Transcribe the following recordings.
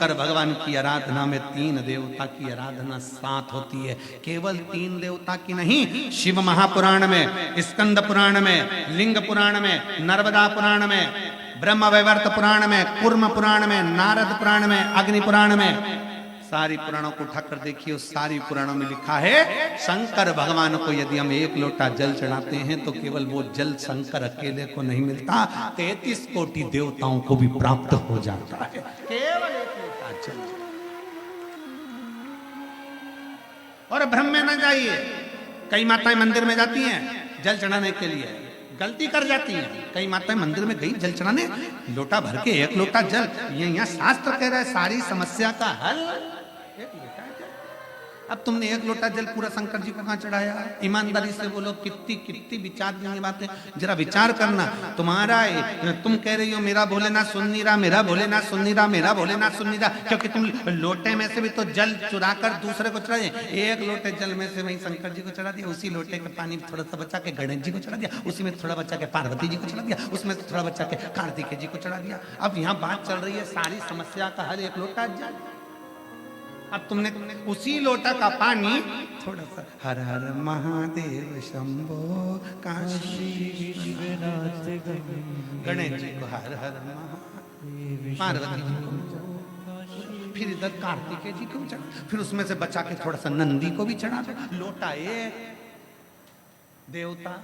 शंकर भगवान की आराधना में 3 देवता की आराधना साथ होती है। केवल 3 देवता की नहीं, शिव महापुराण में, स्कंद पुराण में, लिंग पुराण में, नर्मदा पुराण में, ब्रह्म वैवर्त पुराण में, कूर्म पुराण में, नारद पुराण में, अग्नि पुराण में, सारी पुराणों को उठाकर देखिए, उस सारी पुराणों में लिखा है शंकर भगवान को यदि हम 1 लोटा जल चढ़ाते हैं तो केवल वो जल शंकर अकेले को नहीं मिलता, 33 कोटि देवताओं को भी प्राप्त हो जाता है। केवल 1 लोटा जल। और भ्रम में न जाइए, कई माताएं मंदिर में जाती हैं जल चढ़ाने के लिए, गलती कर जाती हैं। कई माताएं मंदिर में गई जल चढ़ाने, लोटा भर के 1 लोटा जल, ये यहाँ शास्त्र कह रहा है सारी समस्या का हल 1 लोटा जल। अब तुमने 1 लोटा जल पूरा शंकर जी को कहां चढ़ाया? ईमानदारी से बोलो, कितनी कितनी विचार की बातें, जरा विचार करना। तुम्हारा तुम कह रही हो मेरा भोलेनाथ सुन नहीं रहा, मेरा भोलेनाथ सुन नहीं रहा, मेरा भोलेनाथ सुन नहीं रहा, क्योंकि तुम लोटे में से भी तो जल चुरा कर दूसरे को चढ़ाए। 1 लोटे जल में से वही शंकर जी को चढ़ा दिया, उसी लोटे का पानी थोड़ा सा बचा के गणेश जी को चढ़ा दिया, उसी में थोड़ा बचा के पार्वती जी को चढ़ा दिया, उसमें थोड़ा बचा के कार्तिकेय जी को चढ़ा दिया। अब यहाँ बात चल रही है सारी समस्या का हल 1 लोटा जल। अब तुमने उसी लोटा का पानी थोड़ा सा हर हर महादेव शंभो काशी विश्वनाथ गणेश जी को हर हर महादेव, पार्वती जी को, फिर इधर कार्तिकेय जी को चढ़ा, फिर उसमें से बचा के थोड़ा सा नंदी को भी चढ़ा दो। लोटा 1 देवता।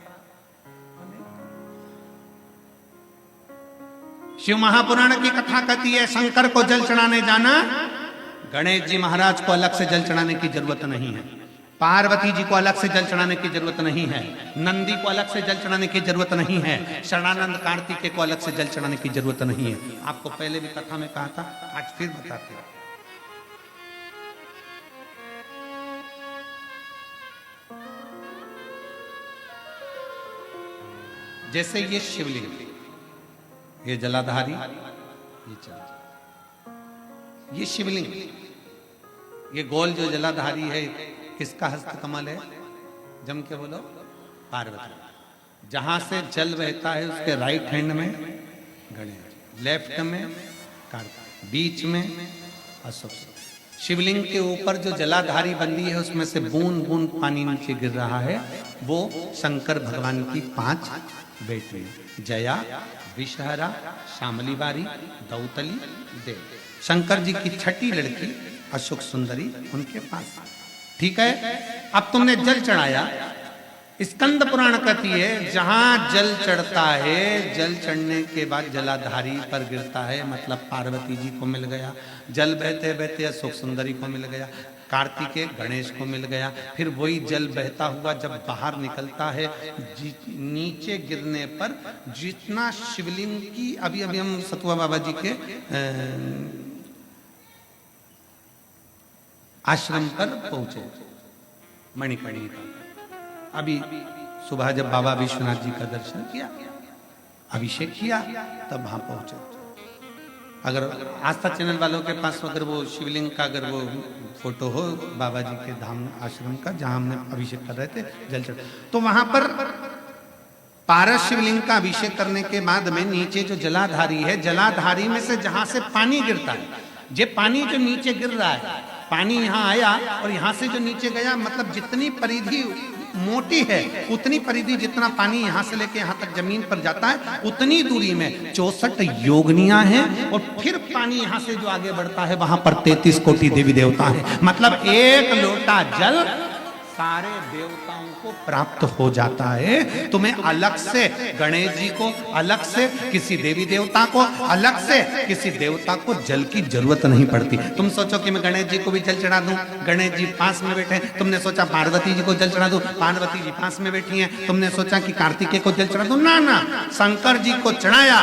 शिव महापुराण की कथा कहती है शंकर को जल चढ़ाने जाना, गणेश जी महाराज को अलग से जल चढ़ाने की जरूरत नहीं है, पार्वती जी को अलग से जल चढ़ाने की जरूरत नहीं है, नंदी को अलग से जल चढ़ाने की जरूरत नहीं है, शरणानंद कार्तिकेय को अलग से जल चढ़ाने की जरूरत नहीं है। आपको पहले भी कथा में कहा था, आज फिर बताते हैं। जैसे ये शिवलिंग, ये जलाधारी, ये चल, ये शिवलिंग, ये गोल जो जलाधारी है किसका हस्त कमल है? जम के बोलो, पार्वती। जहां से जल बहता है उसके राइट हैंड में गणेश, लेफ्ट में कार्तिक, बीच में अशोक। शिवलिंग के ऊपर जो जलाधारी बंदी है उसमें से बूंद बूंद पानी नीचे गिर रहा है, वो शंकर भगवान की 5 बेटी, जया, विषहरा, शामली बारी, दौतली, देव। शंकर जी की 6ठी लड़की अशोक सुंदरी उनके पास। ठीक है, अब तुमने जल चढ़ाया। स्कंद पुराण कहती है जहां जल चढ़ता है, जल चढ़ने के बाद जलाधारी पर गिरता है, मतलब पार्वती जी को मिल गया। जल बहते बहते अशोक सुंदरी को मिल गया, कार्तिकेय गणेश को मिल गया। फिर वही जल बहता हुआ जब बाहर निकलता है, नीचे गिरने पर जितना शिवलिंग की, अभी अभी हम सतुआ बाबा जी के आश्रम पर पहुंचे, मणिकर्णिका। अभी सुबह जब बाबा विश्वनाथ जी का दर्शन किया, अभिषेक किया, तब वहां पहुंचे। अगर आस्था चैनल वालों के पास अगर वो शिवलिंग का अगर वो फोटो हो बाबा जी के धाम आश्रम का जहां हमने अभिषेक कर रहे थे जल चढ़, तो वहां पर पारस शिवलिंग का अभिषेक करने के बाद में नीचे जो जलाधारी है, जलाधारी में से जहां से पानी गिरता है, ये पानी जो नीचे गिर रहा है, पानी यहाँ आया और यहाँ से जो नीचे गया, मतलब जितनी परिधि मोटी है उतनी परिधि, जितना पानी यहाँ से लेके यहाँ तक जमीन पर जाता है उतनी दूरी में 64 योगनियां हैं, और फिर पानी यहाँ से जो आगे बढ़ता है वहां पर 33 कोटि देवी देवता है। मतलब 1 लोटा जल सारे देवताओं को प्राप्त हो जाता है। तुम्हें अलग से गणेश जी को, अलग से किसी देवी देवता को, अलग से किसी देवता को जल की जरूरत नहीं पड़ती। तुम सोचो कि मैं गणेश जी को भी जल चढ़ा दूं, गणेश जी पास में बैठे, तुमने सोचा पार्वती जी को जल चढ़ा दूं, पार्वती जी पास में बैठी हैं, तुमने सोचा कि कार्तिकेय को जल चढ़ा दूं, ना ना, शंकर जी को चढ़ाया,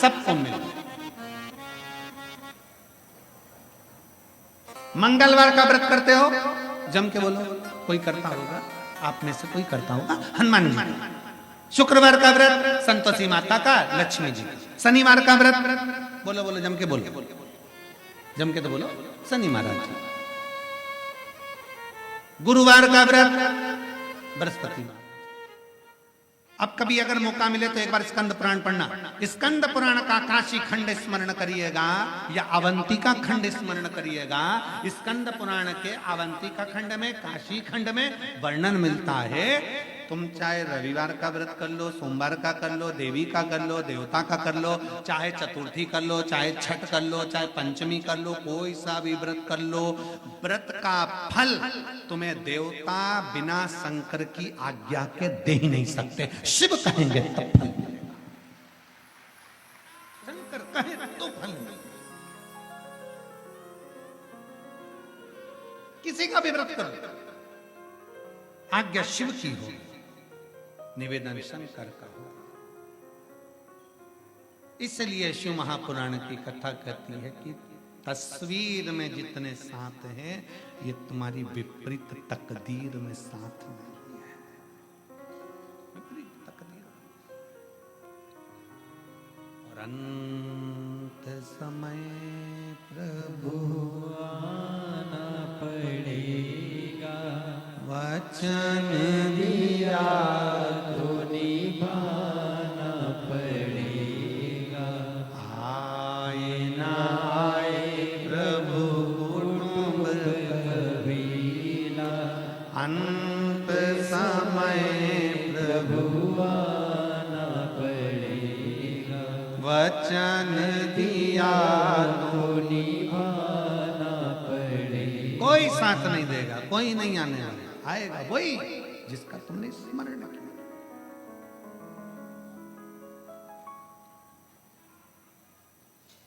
सबको मिला। मंगलवार का व्रत करते हो, जम के बोलो, कोई करता होगा, आप में से कोई करता होगा, हनुमान जी। शुक्रवार का व्रत संतोषी माता का, लक्ष्मी जी। शनिवार का व्रत बोलो बोलो, जम के बोलो, जम के तो बोलो, शनि महाराज जी। गुरुवार का व्रत बृहस्पति महाराज। अब कभी अगर मौका मिले तो एक बार स्कंद पुराण पढ़ना। स्कंद पुराण का काशी खंड स्मरण करिएगा या अवंतिका खंड स्मरण करिएगा। स्कंद पुराण के अवंतिका खंड में, काशी खंड में वर्णन मिलता है। तुम चाहे रविवार का व्रत कर लो, सोमवार का कर लो, देवी का कर लो, देवता का कर लो, चाहे चतुर्थी कर लो, चाहे छठ कर लो, चाहे पंचमी कर लो, कोई सा भी व्रत कर लो, व्रत का फल तुम्हें देवता बिना शंकर की आज्ञा के दे ही नहीं सकते। शिव कहेंगे तब फल मिलेगा, शंकर कहे तो फल मिलेगा। किसी का भी व्रत करो, आज्ञा शिव की हो, निवेदन शंकर का हो। इसलिए शिव महापुराण की कथा कहती है कि तस्वीर में जितने साथ हैं, ये तुम्हारी विपरीत तकदीर में साथ नहीं है। विपरीत तकदीर। और अंत समय प्रभु आना पड़ेगा, वचन दिया तो निभाना पड़ेगा। आए ना आए प्रभु कुटुंब कबीला, अंत समय प्रभु आना पड़ेगा, वचन दिया तो निभाना पड़ेगा। कोई साथ नहीं देगा, कोई नहीं आने वाला, आएगा वही जिसका तुमने स्मरण किया।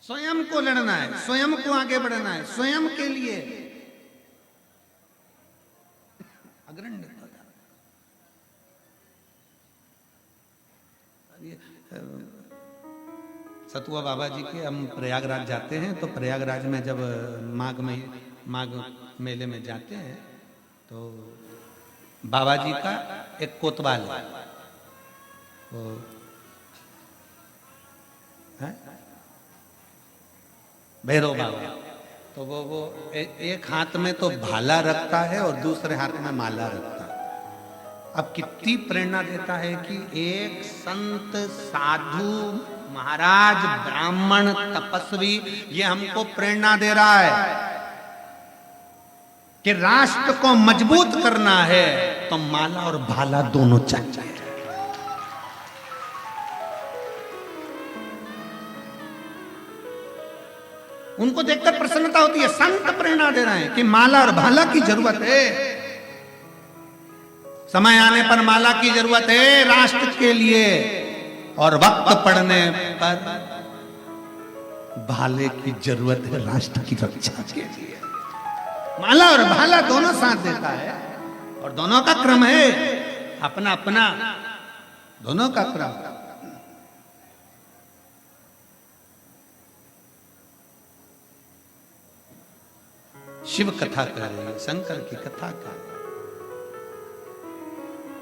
स्वयं को लड़ना है, स्वयं को आगे बढ़ना है, स्वयं के लिए अग्रणी हो जाना। सतुआ बाबा जी के हम प्रयागराज जाते हैं, तो प्रयागराज में जब माघ मेले में जाते हैं तो बाबा जी का एक कोतवाल है, वो है भैरव बाबा। तो वो एक हाथ में तो भाला रखता है और दूसरे हाथ में माला रखता है। अब कितनी प्रेरणा देता है कि एक संत, साधु, महाराज, ब्राह्मण, तपस्वी ये हमको प्रेरणा दे रहा है कि राष्ट्र को मजबूत करना है तो माला और भाला दोनों चाहिए। उनको देखकर प्रसन्नता होती है। संत प्रेरणा दे रहे हैं कि माला और भाला की जरूरत है, समय आने पर माला की जरूरत है राष्ट्र के लिए, और वक्त पड़ने पर भाले की जरूरत है राष्ट्र की रक्षा के लिए। माला और भाला दोनों साथ देता है और दोनों का क्रम है अपना अपना, दोनों का क्रम। शिव कथा कह रही है, शंकर की कथा कह रही है।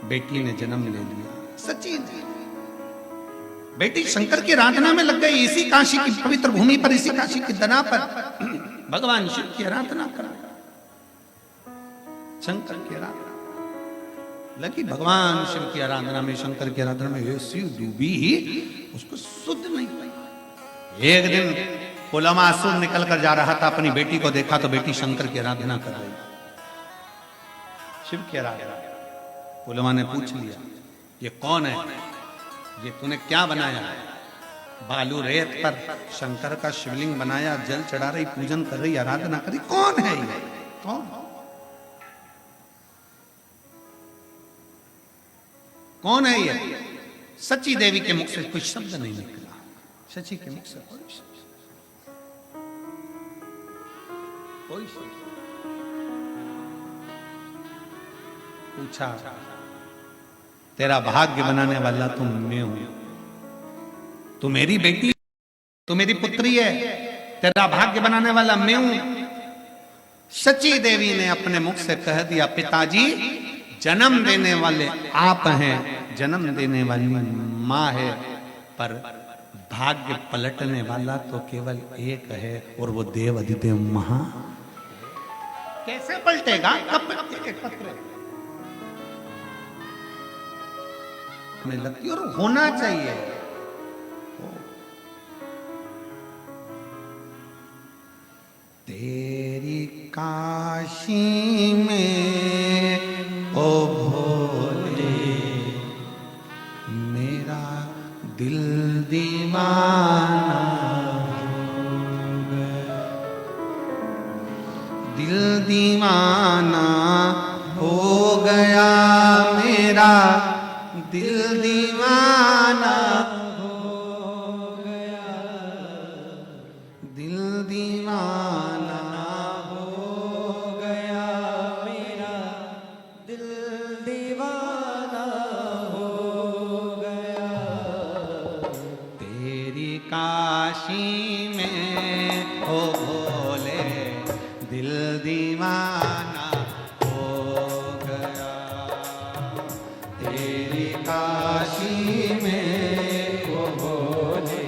बेटी ने जन्म ले लिया, सच्ची बेटी शंकर की आराधना में लग गई। इसी काशी की पवित्र भूमि पर, इसी काशी की दना पर भगवान शिव की आराधना करा, शंकर की आराधना लगी। भगवान शिव की आराधना में, शंकर की आराधना में ऐसी डूबी उसको शुद्ध नहीं पाई। एक दिन पुलमासुर निकल कर जा रहा था, अपनी बेटी को देखा तो बेटी शंकर की आराधना कर रही, शिव की आराधना। पुलमा ने पूछ लिया ये कौन है, ये तूने क्या बनाया? बालू रेत पर शंकर का शिवलिंग बनाया, जल चढ़ा रही, पूजन कर रही, आराधना कर रही, कौन है ये? कौन है ये? सची देवी के मुख से कोई शब्द नहीं निकला, सची के मुख से कोई शब्द, कोई शब्द। पूछा तेरा भाग्य बनाने वाला तो मैं हूं, तू मेरी बेटी, तू मेरी पुत्री है, तेरा भाग्य बनाने वाला मैं हूं। सची देवी ने अपने मुख से कह दिया पिताजी जन्म देने वाले आप हैं, जन्म देने वाली मां है, पर भाग्य पलटने वाला तो केवल एक है और वो देव अधिदेव महा। कैसे पलटेगा? कब पलटेगा? पत्र में लगती और होना चाहिए। तेरी काशी में ओ भोले मेरा दिल दीवाना हो गया, दिल दीवाना हो गया मेरा, दिल दीवाना हो गया, दिल दीवाना हो गया मेरा, दिल दीवाना हो गया। तेरी काशी में हो भोले दिल दीवाना हो गया, तेरी काशी में हो भोले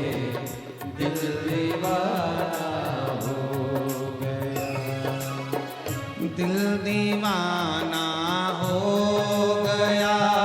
दिल दीवाना हो गया, दिल दीवाना हो